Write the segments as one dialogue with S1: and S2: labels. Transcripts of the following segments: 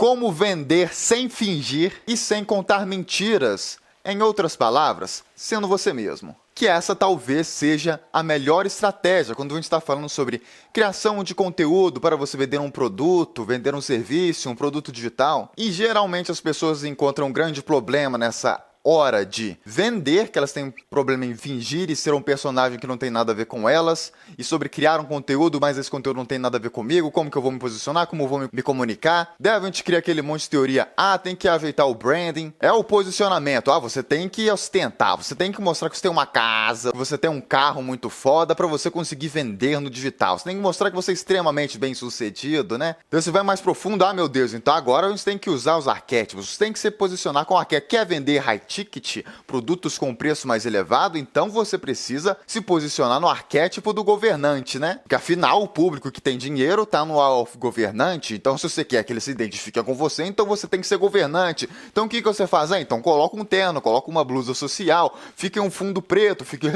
S1: como vender sem fingir e sem contar mentiras. Em outras palavras, sendo você mesmo. Que essa talvez seja a melhor estratégia quando a gente está falando sobre criação de conteúdo para você vender um produto, vender um serviço, um produto digital. E geralmente as pessoas encontram um grande problema nessa hora de vender, que elas têm um problema em fingir e ser um personagem que não tem nada a ver com elas, e sobre criar um conteúdo, mas esse conteúdo não tem nada a ver comigo, como que eu vou me posicionar, como eu vou me comunicar. Daí a gente cria aquele monte de teoria, tem que ajeitar o branding, é o posicionamento, você tem que ostentar, você tem que mostrar que você tem uma casa, que você tem um carro muito foda para você conseguir vender no digital, você tem que mostrar que você é extremamente bem sucedido, né? Então você vai mais profundo, meu Deus, então agora a gente tem que usar os arquétipos, você tem que se posicionar com arquétipo, quer vender high ticket, produtos com preço mais elevado, então você precisa se posicionar no arquétipo do governante, né? Porque afinal o público que tem dinheiro está no governante, então se você quer que ele se identifique com você, então você tem que ser governante. Então o que você faz? Então coloca um terno, coloca uma blusa social, fica em um fundo preto, fica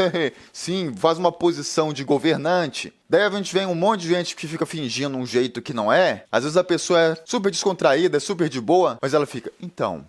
S1: sim, faz uma posição de governante. Daí a gente vem um monte de gente que fica fingindo um jeito que não é. Às vezes a pessoa é super descontraída, é super de boa, mas ela fica, então,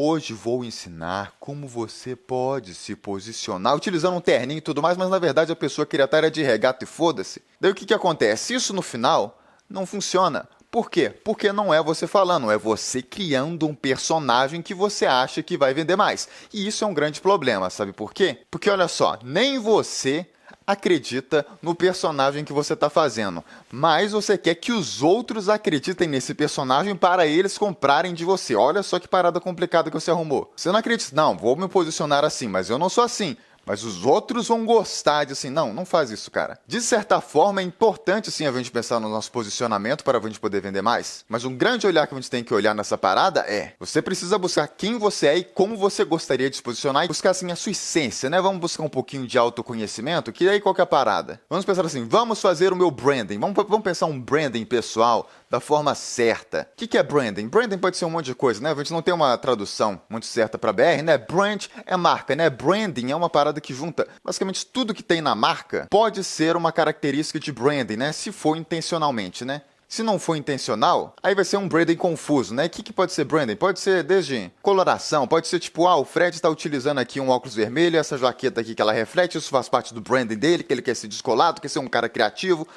S1: hoje vou ensinar como você pode se posicionar utilizando um terninho e tudo mais, mas na verdade a pessoa queria estar de regata e foda-se. Daí o que acontece? Isso no final não funciona. Por quê? Porque não é você falando, é você criando um personagem que você acha que vai vender mais. E isso é um grande problema, sabe por quê? Porque olha só, nem você acredita no personagem que você está fazendo, mas você quer que os outros acreditem nesse personagem para eles comprarem de você. Olha só que parada complicada que você arrumou. Você não acredita, não, vou me posicionar assim, mas eu não sou assim. Mas os outros vão gostar de assim, não faz isso, cara. De certa forma, é importante, sim, a gente pensar no nosso posicionamento para a gente poder vender mais. Mas um grande olhar que a gente tem que olhar nessa parada é, você precisa buscar quem você é e como você gostaria de se posicionar e buscar, assim, a sua essência, né? Vamos buscar um pouquinho de autoconhecimento, que aí qual que é a parada? Vamos pensar assim, vamos fazer o meu branding. Vamos pensar um branding pessoal da forma certa. O que é branding? Branding pode ser um monte de coisa, né? A gente não tem uma tradução muito certa para BR, né? Brand é marca, né? Branding é uma parada que junta basicamente tudo que tem na marca pode ser uma característica de branding, né? Se for intencionalmente, né? Se não for intencional, aí vai ser um branding confuso, né? O que pode ser branding? Pode ser desde coloração, pode ser tipo, o Fred está utilizando aqui um óculos vermelho, essa jaqueta aqui que ela reflete, isso faz parte do branding dele, que ele quer ser descolado, quer ser um cara criativo.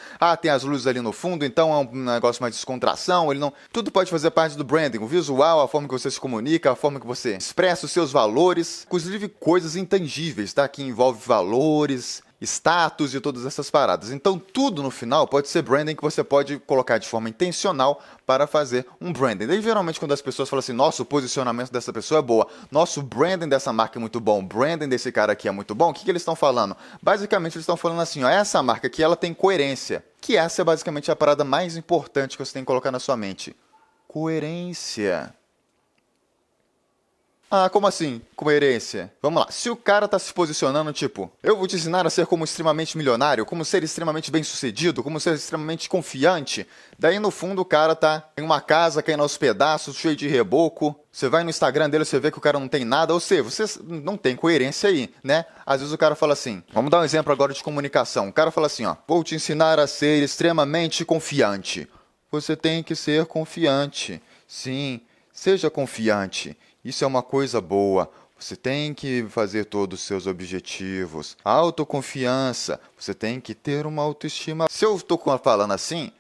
S1: Tem as luzes ali no fundo, então é um negócio mais de descontração, ele não... Tudo pode fazer parte do branding, o visual, a forma que você se comunica, a forma que você expressa os seus valores, inclusive coisas intangíveis, tá? Que envolve valores, status e todas essas paradas. Então tudo no final pode ser branding que você pode colocar de forma intencional para fazer um branding. Daí geralmente quando as pessoas falam assim, nossa, o posicionamento dessa pessoa é boa, nosso branding dessa marca é muito bom, o branding desse cara aqui é muito bom, o que eles estão falando? Basicamente eles estão falando assim, essa marca aqui ela tem coerência, que essa é basicamente a parada mais importante que você tem que colocar na sua mente. Coerência. Como assim? Coerência? Vamos lá. Se o cara tá se posicionando, tipo, eu vou te ensinar a ser como extremamente milionário, como ser extremamente bem-sucedido, como ser extremamente confiante. Daí, no fundo, o cara tá em uma casa caindo aos pedaços, cheio de reboco. Você vai no Instagram dele, você vê que o cara não tem nada. Ou seja, você não tem coerência aí, né? Às vezes o cara fala assim, vamos dar um exemplo agora de comunicação. O cara fala assim, vou te ensinar a ser extremamente confiante. Você tem que ser confiante. Sim, seja confiante. Isso é uma coisa boa. Você tem que fazer todos os seus objetivos. Autoconfiança. Você tem que ter uma autoestima. Se eu estou falando assim,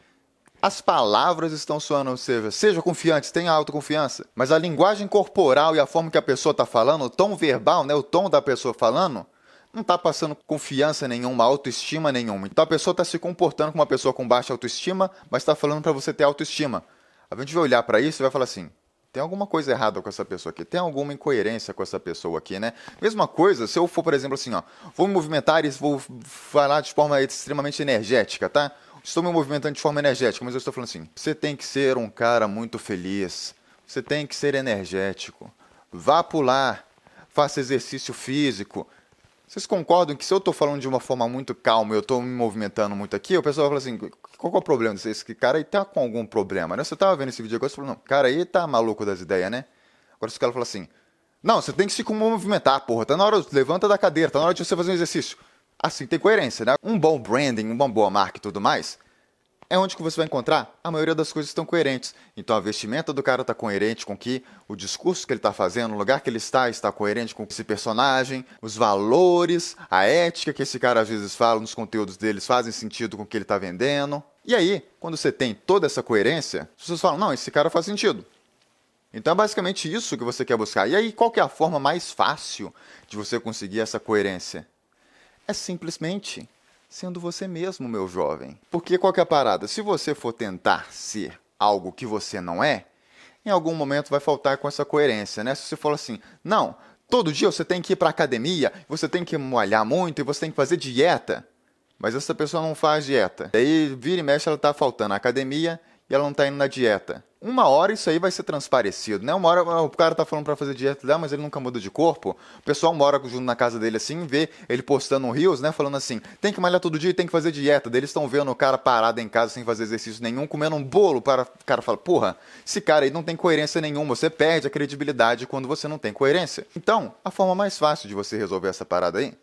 S1: as palavras estão soando, ou seja confiante, tenha autoconfiança. Mas a linguagem corporal e a forma que a pessoa está falando, o tom verbal, né, o tom da pessoa falando, não está passando confiança nenhuma, autoestima nenhuma. Então a pessoa está se comportando como uma pessoa com baixa autoestima, mas está falando para você ter autoestima. A gente vai olhar para isso e vai falar assim, tem alguma coisa errada com essa pessoa aqui, tem alguma incoerência com essa pessoa aqui, né? Mesma coisa, se eu for, por exemplo, assim, vou me movimentar e vou falar de forma extremamente energética, tá? Estou me movimentando de forma energética, mas eu estou falando assim, você tem que ser um cara muito feliz, você tem que ser energético, vá pular, faça exercício físico. Vocês concordam que se eu estou falando de uma forma muito calma e eu estou me movimentando muito aqui, o pessoal fala assim, qual é o problema disso? Esse cara aí tá com algum problema, né? Você estava vendo esse vídeo agora e falou, não, cara aí tá maluco das ideias, né? Agora esse cara fala assim, não, você tem que se movimentar, porra, tá na hora, levanta da cadeira, tá na hora de você fazer um exercício. Assim tem coerência, né? Um bom branding, uma boa marca e tudo mais, é onde que você vai encontrar a maioria das coisas que estão coerentes. Então a vestimenta do cara está coerente com que o discurso que ele está fazendo, o lugar que ele está coerente com esse personagem, os valores, a ética que esse cara às vezes fala nos conteúdos deles fazem sentido com o que ele está vendendo. E aí, quando você tem toda essa coerência, as pessoas falam, não, esse cara faz sentido. Então é basicamente isso que você quer buscar. E aí, qual que é a forma mais fácil de você conseguir essa coerência? É simplesmente sendo você mesmo, meu jovem. Porque qual que é a parada? Se você for tentar ser algo que você não é, em algum momento vai faltar com essa coerência, né? Se você for assim, não, todo dia você tem que ir para academia, você tem que malhar muito e você tem que fazer dieta. Mas essa pessoa não faz dieta. Daí, vira e mexe, ela está faltando à academia e ela não está indo na dieta. Uma hora isso aí vai ser transparecido, né? Uma hora o cara tá falando pra fazer dieta, mas ele nunca muda de corpo. O pessoal mora junto na casa dele assim, vê ele postando um reels, né? Falando assim, tem que malhar todo dia e tem que fazer dieta. Daí eles estão vendo o cara parado em casa sem fazer exercício nenhum, comendo um bolo. O cara fala, porra, esse cara aí não tem coerência nenhuma. Você perde a credibilidade quando você não tem coerência. Então, a forma mais fácil de você resolver essa parada aí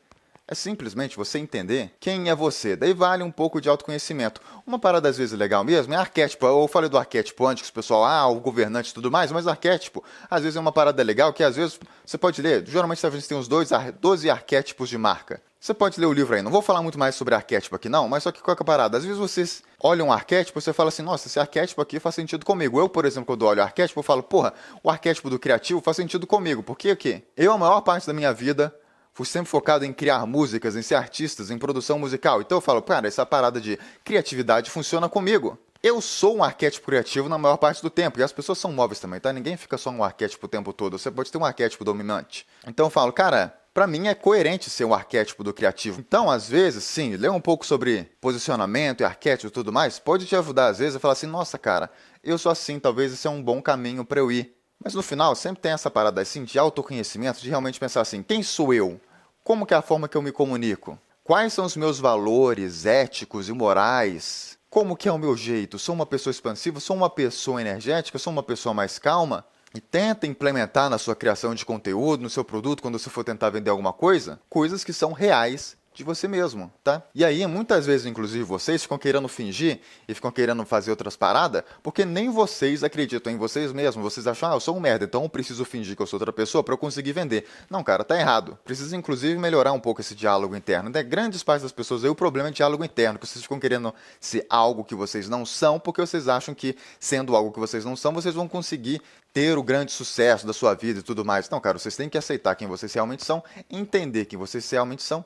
S1: é simplesmente você entender quem é você. Daí vale um pouco de autoconhecimento. Uma parada às vezes legal mesmo é arquétipo. Eu falei do arquétipo antes, que o pessoal, o governante e tudo mais, mas arquétipo às vezes é uma parada legal que às vezes você pode ler. Geralmente a gente tem uns 12 arquétipos de marca. Você pode ler o livro aí. Não vou falar muito mais sobre arquétipo aqui não, mas só que qual é a parada? Às vezes vocês olham um arquétipo e você fala assim, nossa, esse arquétipo aqui faz sentido comigo. Eu, por exemplo, quando olho o arquétipo, eu falo, porra, o arquétipo do criativo faz sentido comigo. Por quê? O quê? Eu, a maior parte da minha vida, fui sempre focado em criar músicas, em ser artistas, em produção musical. Então eu falo, cara, essa parada de criatividade funciona comigo. Eu sou um arquétipo criativo na maior parte do tempo. E as pessoas são móveis também, tá? Ninguém fica só um arquétipo o tempo todo. Você pode ter um arquétipo dominante. Então eu falo, cara, pra mim é coerente ser um arquétipo do criativo. Então, às vezes, sim, ler um pouco sobre posicionamento e arquétipo e tudo mais, pode te ajudar às vezes a falar assim, nossa, cara, eu sou assim, talvez esse é um bom caminho pra eu ir. Mas no final, sempre tem essa parada assim de autoconhecimento, de realmente pensar assim, quem sou eu? Como que é a forma que eu me comunico? Quais são os meus valores éticos e morais? Como que é o meu jeito? Sou uma pessoa expansiva? Sou uma pessoa energética? Sou uma pessoa mais calma? E tenta implementar na sua criação de conteúdo, no seu produto, quando você for tentar vender alguma coisa, coisas que são reais de você mesmo, tá? E aí, muitas vezes, inclusive, vocês ficam querendo fingir e ficam querendo fazer outras paradas, porque nem vocês acreditam em vocês mesmos. Vocês acham, eu sou um merda, então eu preciso fingir que eu sou outra pessoa para eu conseguir vender. Não, cara, tá errado. Precisa, inclusive, melhorar um pouco esse diálogo interno. Né? Grandes partes das pessoas aí, o problema é diálogo interno, que vocês ficam querendo ser algo que vocês não são, porque vocês acham que, sendo algo que vocês não são, vocês vão conseguir ter o grande sucesso da sua vida e tudo mais. Não, cara, vocês têm que aceitar quem vocês realmente são, entender quem vocês realmente são,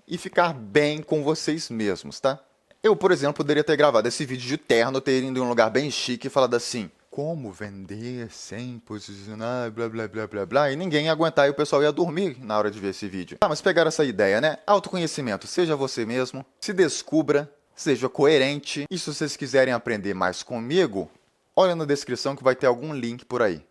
S1: e ficar bem com vocês mesmos, tá? Eu, por exemplo, poderia ter gravado esse vídeo de terno, ter ido em um lugar bem chique e falado assim, como vender sem posicionar, blá, blá, blá, blá, blá, e ninguém ia aguentar e o pessoal ia dormir na hora de ver esse vídeo. Ah, mas pegaram essa ideia, né? Autoconhecimento, seja você mesmo, se descubra, seja coerente, e se vocês quiserem aprender mais comigo, olha na descrição que vai ter algum link por aí.